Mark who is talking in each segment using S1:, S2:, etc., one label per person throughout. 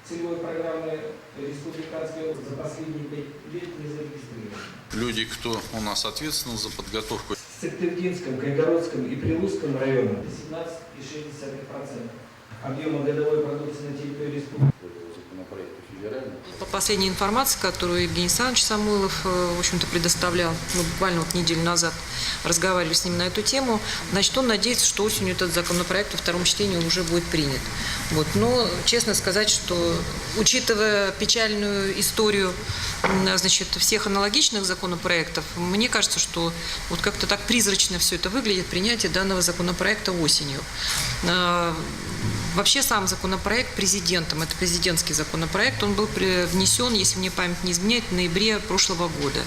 S1: целевой программы республиканской за последние 5 лет не зарегистрированы.
S2: Люди, кто у нас ответственен за подготовку.
S1: В Сыктывдинском, Кайгородском и Прилузском районах 17,6% объема годовой продукции на территории республики.
S3: По последней информации, которую Евгений Александрович Самойлов, в общем-то, предоставлял, мы буквально вот неделю назад разговаривали с ним на эту тему, значит, он надеется, что осенью этот законопроект во втором чтении уже будет принят. Вот. Но, честно сказать, что, учитывая печальную историю, значит, всех аналогичных законопроектов, мне кажется, что вот как-то так призрачно все это выглядит, принятие данного законопроекта осенью. Вообще сам законопроект президентом, это президентский законопроект, он был внесен, если мне память не изменяет, в ноябре прошлого года.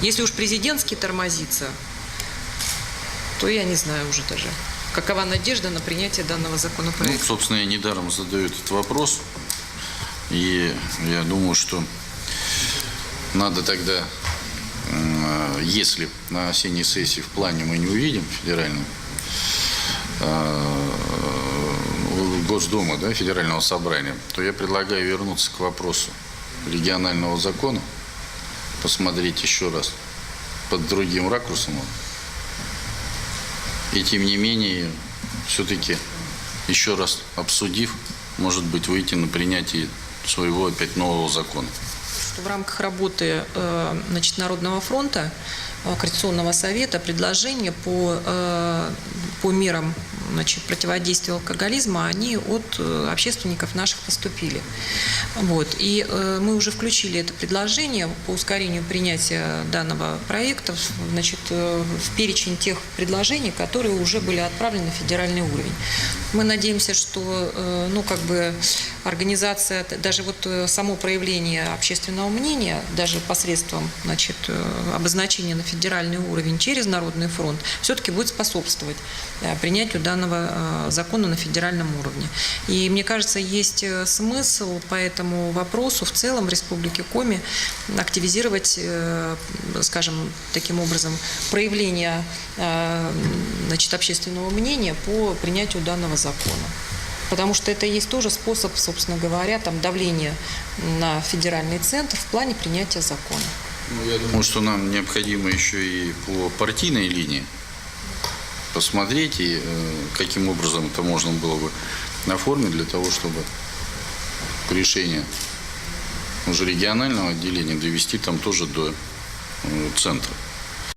S3: Если уж президентский тормозится, то я не знаю уже даже, какова надежда на принятие данного законопроекта.
S2: Ну, собственно, я недаром задаю этот вопрос. И я думаю, что надо тогда, если на осенней сессии в плане мы не увидим федеральную, Госдумы, да, Федерального собрания, то я предлагаю вернуться к вопросу регионального закона, посмотреть еще раз под другим ракурсом. И тем не менее, все-таки еще раз обсудив, может быть, выйти на принятие своего опять нового закона.
S3: В рамках работы, значит, Народного фронта, Координационного совета предложения по мерам, значит, противодействия алкоголизма, они от общественников наших поступили. Вот. И мы уже включили это предложение по ускорению принятия данного проекта, значит, в перечень тех предложений, которые уже были отправлены на федеральный уровень. Мы надеемся, что, ну, как бы организация, даже вот само проявление общественного мнения, даже посредством, значит, обозначения на федеральный уровень через Народный фронт, все-таки будет способствовать принятию данного закона на федеральном уровне. И мне кажется, есть смысл по этому вопросу в целом в Республике Коми активизировать, скажем, таким образом, проявление, значит, общественного мнения по принятию данного закона. Потому что это есть тоже способ, собственно говоря, там, давления на федеральный центр в плане принятия закона.
S2: Ну, я думаю, что нам необходимо еще и по партийной линии посмотреть, и каким образом это можно было бы оформить для того, чтобы решение уже регионального отделения довести там тоже до центра.